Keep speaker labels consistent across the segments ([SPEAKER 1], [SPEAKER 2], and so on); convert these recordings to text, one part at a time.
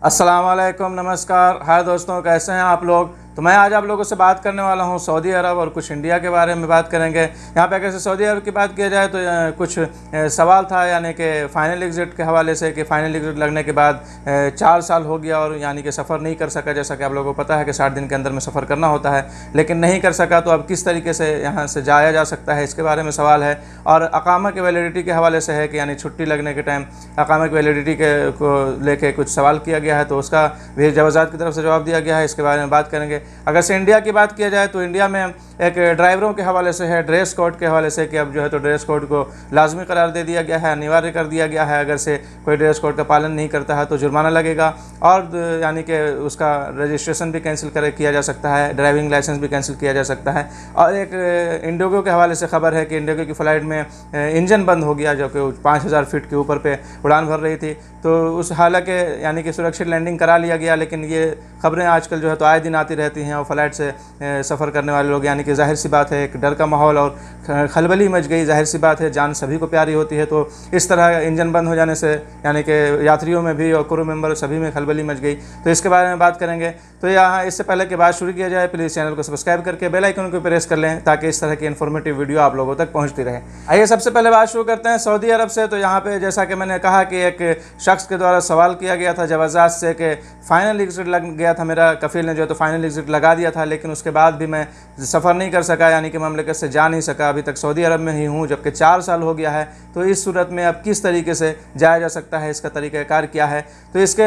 [SPEAKER 1] अस्सलाम वालेकुम, नमस्कार। हाय दोस्तों, कैसे हैं आप लोग। तो मैं आज आप लोगों से बात करने वाला हूं सऊदी अरब और कुछ इंडिया के बारे में बात करेंगे। यहाँ पे अगर से सऊदी अरब की बात किया जाए तो कुछ सवाल था, यानी कि फ़ाइनल एग्ज़िट के हवाले से कि फ़ाइनल एग्ज़िट लगने के बाद 4 साल हो गया और यानी कि सफ़र नहीं कर सका। जैसा कि आप लोगों को पता है कि 60 दिन के अंदर में सफ़र करना होता है, लेकिन नहीं कर सका। तो अब किस तरीके से यहाँ से जाया जा सकता है, इसके बारे में सवाल है। और अकामा की वैलिडिटी के हवाले से है कि यानी छुट्टी लगने के टाइम अकामा की वैलिडिटी को लेके कुछ सवाल किया गया है, तो उसका भी जवाज़ात की तरफ से जवाब दिया गया है। इसके बारे में बात करेंगे। अगर से इंडिया की बात किया जाए तो इंडिया में एक ड्राइवरों के हवाले से है, ड्रेस कोड के हवाले से कि अब जो है तो ड्रेस कोड को लाजमी करार दे दिया गया है, अनिवार्य कर दिया गया है। अगर से कोई ड्रेस कोड का पालन नहीं करता है तो जुर्माना लगेगा और यानी कि उसका रजिस्ट्रेशन भी कैंसिल किया जा सकता है, ड्राइविंग लाइसेंस भी कैंसिल किया जा सकता है। और एक इंडिगो के हवाले से खबर है कि इंडिगो की फ़्लाइट में इंजन बंद हो गया, जो कि 5000 फीट के ऊपर पे उड़ान भर रही थी। तो उस हालांकि यानी कि सुरक्षित लैंडिंग करा लिया गया, लेकिन ये खबरें आजकल जो है तो आए दिन आती रहती हैं और फ्लाइट से सफ़र करने वाले लोग, यानी कि जाहिर सी बात है एक डर का माहौल और खलबली मच गई। जाहिर सी बात है जान सभी को प्यारी होती है, तो इस तरह इंजन बंद हो जाने से यानी कि यात्रियों में भी और क्रू मेंबर सभी में खलबली मच गई। तो इसके बारे में बात करेंगे। तो यहाँ इससे पहले कि बात शुरू किया जाए, प्लीज़ चैनल को सब्सक्राइब करके बेल आइकन को प्रेस कर लें ताकि इस तरह की इन्फॉर्मेटिव वीडियो आप लोगों तक पहुँचती रहे। आइए सबसे पहले बात शुरू करते हैं सऊदी अरब से। तो यहाँ पे जैसा कि मैंने कहा कि एक शख्स के द्वारा सवाल किया गया था जवाज़ात से कि फ़ाइनल एग्ज़िट लग गया था, मेरा कफ़ील ने जो है तो फ़ाइनल एग्ज़िट लगा दिया था, लेकिन उसके बाद भी मैं सफ़र नहीं कर सका, यानी कि ममलिकत से जा नहीं सका। अभी तक सऊदी अरब में ही हूँ, जबकि 4 साल हो गया है। तो इस सूरत में अब किस तरीके से जाया जा सकता है, इसका तरीक़ाकार क्या है। तो इसके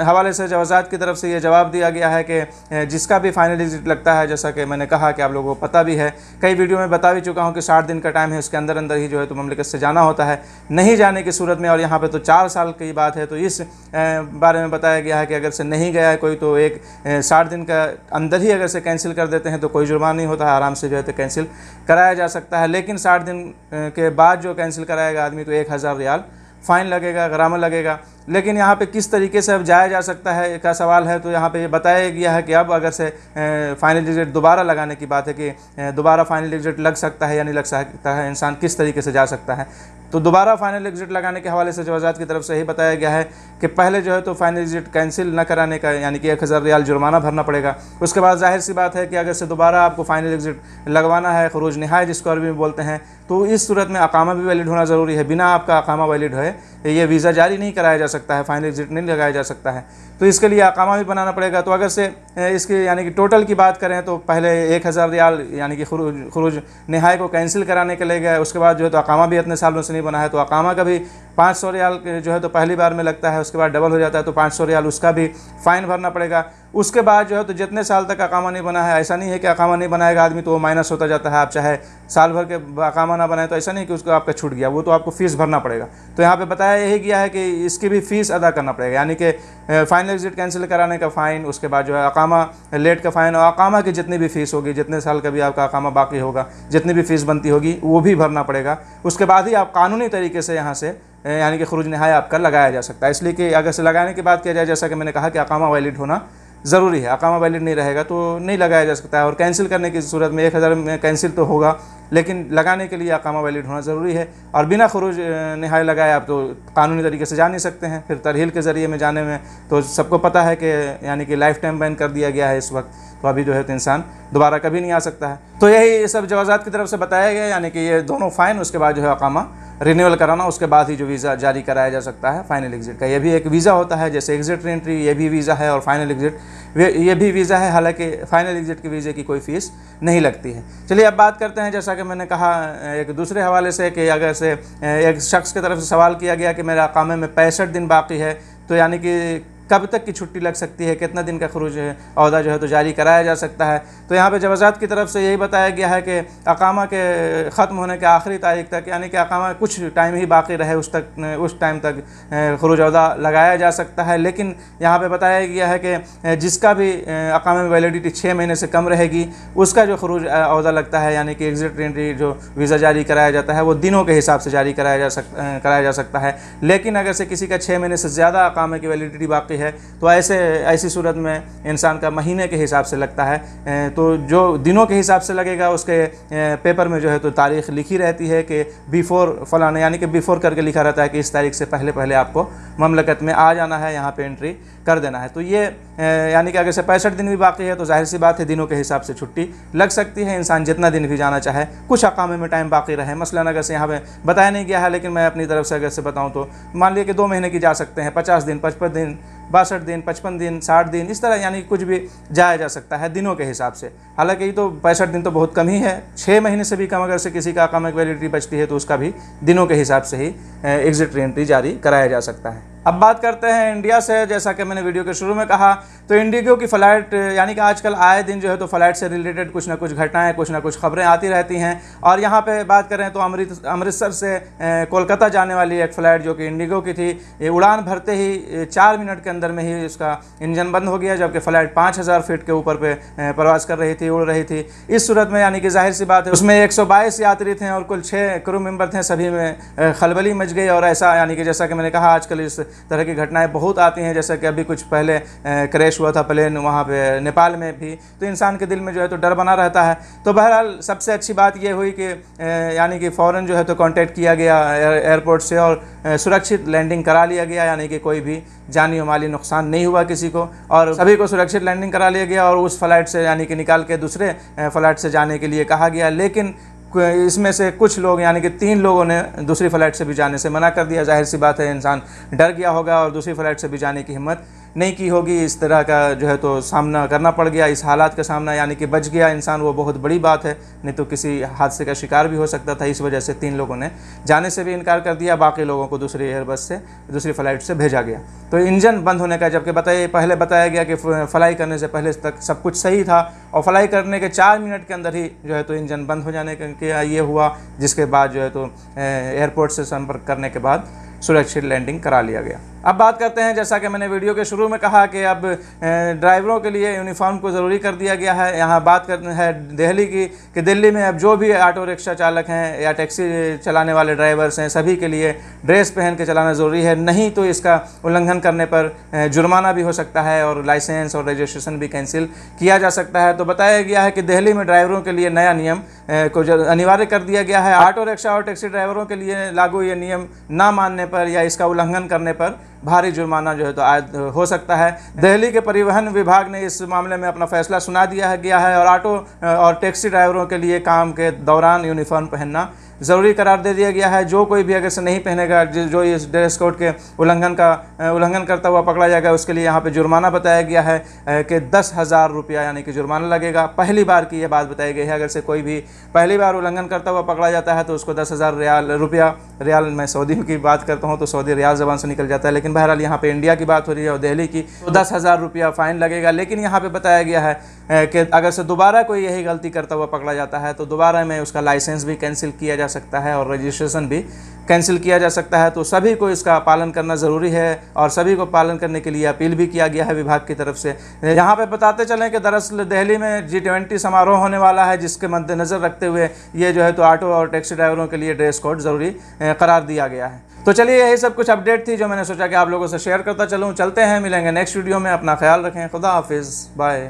[SPEAKER 1] हवाले से जवाज़ात की तरफ से ये जवाब दिया गया है कि जिसका भी फ़ाइनल एग्ज़िट लगता है, जैसा कि मैंने कहा कि आप लोगों को पता भी है, कई वीडियो में बता भी चुका हूँ कि 60 दिन का टाइम है, उसके अंदर अंदर ही जो है तो ममलिकत से जाना होता है। नहीं जाने की सूरत में, और यहाँ पर तो 4 साल की बात है, तो इस बारे में बताया गया है कि अगर से नहीं गया है कोई तो एक 60 दिन का अंदर ही अगर से कैंसिल कर देते हैं तो कोई जुर्माना नहीं होता है, आराम से जो है तो कैंसिल कराया जा सकता है। लेकिन 60 दिन के बाद जो कैंसिल कराएगा आदमी तो 1000 रियाल फ़ाइन लगेगा, गरामा लगेगा। लेकिन यहाँ पे किस तरीके से अब जाया जा सकता है का सवाल है। तो यहाँ पे ये बताया गया है कि अब अगर से फ़ाइनल एग्ज़िट दोबारा लगाने की बात है कि दोबारा फ़ाइनल एग्ज़िट लग सकता है या नहीं लग सकता है, इंसान किस तरीके से जा सकता है। तो दोबारा फ़ाइनल एग्ज़िट लगाने के हवाले से जवाज़ात की तरफ से यही बताया गया है कि पहले जो है तो फ़ाइनल एग्ज़िट कैंसिल न कराने का यानी कि 1000 रियाल जुर्माना भरना पड़ेगा। उसके बाद जाहिर सी बात है कि अगर से दोबारा आपको फ़ाइनल एग्ज़िट लगवाना है, खुरूज निहाय जिसको अरबी में बोलते हैं, तो इस सूरत में अकामा भी वैलिड होना ज़रूरी है। बिना आपका अकामा वैलिड है ये वीज़ा जारी नहीं कराया जा सकता है, फ़ाइनल एग्ज़िट नहीं लगाया जा सकता है। तो इसके लिए अकामा भी बनाना पड़ेगा। तो अगर से इसकी यानी कि टोटल की बात करें तो पहले 1000 रियाल यानी कि खुरूज निहाय को कैंसिल कराने के लिए गए। उसके बाद जो है तो अकामा भी इतने सालों से नहीं बना है, तो अकामा का भी 500 रियाल जो है तो पहली बार में लगता है, उसके बाद डबल हो जाता है तो 500 रियाल उसका भी फ़ाइन भरना पड़ेगा। उसके बाद जो है तो जितने साल तक अकामा नहीं बना है, ऐसा नहीं है कि अकामा नहीं बनाएगा आदमी तो वो माइनस होता जाता है। आप चाहे साल भर के अकामा ना बनाए तो ऐसा नहीं कि उसको आपका छूट गया, वो तो आपको फ़ीस भरना पड़ेगा। तो यहाँ पे बताया यही गया है कि इसकी भी फ़ीस अदा करना पड़ेगा, यानी कि फ़ाइनल एग्ज़िट कैंसिल कराने का फ़ाइन, उसके बाद जो है अकामा लेट का फ़ाइन, और अकामा की जितनी भी फ़ीस होगी, जितने साल का भी आपका अकामा बाकी होगा, जितनी भी फ़ीस बनती होगी वो भी भरना पड़ेगा। उसके बाद ही आप कानूनी तरीके से यहाँ से यानी कि खुरूज निहाय आपका लगाया जा सकता है। इसलिए कि अगर से लगाने की बात किया जाए, जैसा कि मैंने कहा कि अकामा वैलिड होना ज़रूरी है, अकामा वैलिड नहीं रहेगा तो नहीं लगाया जा सकता है। और कैंसिल करने की सूरत में 1000 में कैंसिल तो होगा, लेकिन लगाने के लिए अकामा वैलिड होना ज़रूरी है। और बिना खुरूज निहाय लगाए आप तो कानूनी तरीके से जा नहीं सकते हैं। फिर तरहील के ज़रिए में जाने में तो सबको पता है कि यानी कि लाइफ टाइम बैन कर दिया गया है इस वक्त, तो अभी जो है तो इंसान दोबारा कभी नहीं आ सकता है। तो यही सब जवाज़ात की तरफ से बताया गया, यानी कि ये दोनों फ़ाइन, उसके बाद जो है अकामा रिन्यूअल कराना, उसके बाद ही जो वीज़ा जारी कराया जा सकता है फ़ाइनल एग्ज़िट का। ये भी एक वीज़ा होता है, जैसे एग्ज़िट एंट्री ये भी वीज़ा है और फ़ाइनल एग्ज़िट ये भी वीज़ा है। हालांकि फ़ाइनल एग्ज़िट के वीज़े की कोई फ़ीस नहीं लगती है। चलिए अब बात करते हैं, जैसा कि मैंने कहा एक दूसरे हवाले से कि अगर से एक शख्स की तरफ से सवाल किया गया कि मेरा अकामे में 65 दिन बाकी है, तो यानी कि कब तक की छुट्टी लग सकती है, कितना दिन का खुरूज औहदा जो है तो जारी कराया जा सकता है। तो यहाँ पे जवाज़ात की तरफ से यही बताया गया है कि अकामा के ख़त्म होने के आखिरी तारीख तक, यानी कि अकामा कुछ टाइम ही बाकी रहे उस टाइम तक खुरूज औहदा लगाया जा सकता है। लेकिन यहाँ पे बताया गया है कि जिसका भी अकामा में वैलिडिटी 6 महीने से कम रहेगी उसका जो खुरूज औहदा लगता है, यानी कि एग्ज़िट एंट्री जो वीज़ा जारी कराया जाता है वो दिनों के हिसाब से जारी कराया जा सकता है। लेकिन अगर से किसी का 6 महीने से ज़्यादा अकामे की वैलिडिटी बाकी है तो ऐसी सूरत में इंसान का महीने के हिसाब से लगता है। तो जो दिनों के हिसाब से लगेगा उसके पेपर में जो है तो तारीख़ लिखी रहती है कि बिफ़ोर फलाना, यानी कि बिफ़ोर करके लिखा रहता है कि इस तारीख से पहले पहले आपको ममलकत में आ जाना है, यहाँ पे एंट्री कर देना है। तो ये यानी कि अगर से 65 दिन भी बाकी है तो जाहिर सी बात है दिनों के हिसाब से छुट्टी लग सकती है। इंसान जितना दिन भी जाना चाहे, कुछ अकामे में टाइम बाकी रहे, मसलन अगर से यहाँ पे बताया नहीं गया है लेकिन मैं अपनी तरफ से अगर से बताऊँ तो मान लिया कि 2 महीने की जा सकते हैं, 50 दिन, 55 दिन, 62 दिन, 55 दिन, 60 दिन, इस तरह यानी कुछ भी जाया जा सकता है दिनों के हिसाब से। हालांकि ये तो 65 दिन तो बहुत कम ही है, 6 महीने से भी कम अगर से किसी का अकामिक वैलिडिटी बचती है तो उसका भी दिनों के हिसाब से ही एग्जिट री एंट्री जारी कराया जा सकता है। अब बात करते हैं इंडिया से। जैसा कि मैंने वीडियो के शुरू में कहा तो इंडिगो की फ़्लाइट यानी कि आजकल आए दिन जो है तो फ़्लाइट से रिलेटेड कुछ ना कुछ घटनाएं, कुछ ना कुछ खबरें आती रहती हैं। और यहाँ पे बात करें तो अमृतसर से कोलकाता जाने वाली एक फ़्लाइट जो कि इंडिगो की थी, ये उड़ान भरते ही 4 मिनट के अंदर में ही उसका इंजन बंद हो गया, जबकि फ़्लाइट 5000 फीट के ऊपर पे प्रवास कर रही थी, उड़ रही थी। इस सूरत में यानी कि जाहिर सी बात है उसमें 122 यात्री थे और कुल 6 क्रू मेंबर थे, सभी में खलबली मच गई। और ऐसा यानी कि जैसा कि मैंने कहा आजकल इस तरह की घटनाएं बहुत आती हैं, जैसा कि अभी कुछ पहले क्रैश हुआ था प्लेन वहाँ पे नेपाल में भी, तो इंसान के दिल में जो है तो डर बना रहता है। तो बहरहाल सबसे अच्छी बात ये हुई कि यानी कि फ़ौरन जो है तो कांटेक्ट किया गया एयरपोर्ट से और सुरक्षित लैंडिंग करा लिया गया, यानी कि कोई भी जानी व माली नुकसान नहीं हुआ किसी को, और सभी को सुरक्षित लैंडिंग करा लिया गया और उस फ्लाइट से यानी कि निकाल के दूसरे फ्लाइट से जाने के लिए कहा गया। लेकिन इसमें से कुछ लोग यानी कि 3 लोगों ने दूसरी फ़्लाइट से भी जाने से मना कर दिया। जाहिर सी बात है इंसान डर गया होगा और दूसरी फ़्लाइट से भी जाने की हिम्मत नहीं की होगी। इस तरह का जो है तो सामना करना पड़ गया, इस हालात का सामना यानी कि बच गया इंसान, वो बहुत बड़ी बात है, नहीं तो किसी हादसे का शिकार भी हो सकता था। इस वजह से 3 लोगों ने जाने से भी इनकार कर दिया, बाकी लोगों को दूसरी एयरबस से दूसरी फ़्लाइट से भेजा गया। तो इंजन बंद होने का जबकि पहले बताया गया कि फ्लाई करने से पहले तक सब कुछ सही था और फ्लाई करने के 4 मिनट के अंदर ही जो है तो इंजन बंद हो जाने का ये हुआ, जिसके बाद जो है तो एयरपोर्ट से संपर्क करने के बाद सुरक्षित लैंडिंग करा लिया गया। अब बात करते हैं, जैसा कि मैंने वीडियो के शुरू में कहा कि अब ड्राइवरों के लिए यूनिफॉर्म को ज़रूरी कर दिया गया है। यहाँ बात करनी है दिल्ली की कि दिल्ली में अब जो भी ऑटो रिक्शा चालक हैं या टैक्सी चलाने वाले ड्राइवर्स हैं, सभी के लिए ड्रेस पहन के चलाना ज़रूरी है, नहीं तो इसका उल्लंघन करने पर जुर्माना भी हो सकता है और लाइसेंस और रजिस्ट्रेशन भी कैंसिल किया जा सकता है। तो बताया गया है कि दिल्ली में ड्राइवरों के लिए नया नियम को अनिवार्य कर दिया गया है। ऑटो रिक्शा और टैक्सी ड्राइवरों के लिए लागू ये नियम ना मानने पर या इसका उल्लंघन करने पर भारी जुर्माना जो है तो आयद हो सकता है। दिल्ली के परिवहन विभाग ने इस मामले में अपना फैसला सुना दिया गया है और ऑटो और टैक्सी ड्राइवरों के लिए काम के दौरान यूनिफॉर्म पहनना ज़रूरी करार दे दिया गया है। जो कोई भी अगर से नहीं पहनेगा, जो इस ड्रेस कोड के उल्लंघन करता हुआ पकड़ा जाएगा, उसके लिए यहाँ पे जुर्माना बताया गया है कि 10,000 रुपया यानी कि जुर्माना लगेगा। पहली बार की ये बात बताई गई है, अगर से कोई भी पहली बार उल्लंघन करता हुआ पकड़ा जाता है तो उसको 10,000 रियाल मैं सऊदी की बात करता हूँ तो सऊदी रियाल ज़बान से निकल जाता है, लेकिन बहरहाल यहाँ पे इंडिया की बात हो रही है और दिल्ली की, तो 10,000 रुपया फ़ाइन लगेगा। लेकिन यहाँ पे बताया गया है कि अगर से दोबारा कोई यही गलती करता हुआ पकड़ा जाता है तो दोबारा में उसका लाइसेंस भी कैंसिल किया जा सकता है और रजिस्ट्रेशन भी कैंसिल किया जा सकता है। तो सभी को इसका पालन करना ज़रूरी है और सभी को पालन करने के लिए अपील भी किया गया है विभाग की तरफ से। यहाँ पे बताते चलें कि दरअसल दिल्ली में G20 समारोह होने वाला है, जिसके मद्देनज़र रखते हुए ये जो है तो ऑटो और टैक्सी ड्राइवरों के लिए ड्रेस कोड ज़रूरी करार दिया गया है। तो चलिए यही सब कुछ अपडेट थी जो मैंने सोचा कि आप लोगों से शेयर करता चलूँ। चलते हैं, मिलेंगे नेक्स्ट वीडियो में। अपना ख्याल रखें, खुदा हाफिज़, बाय।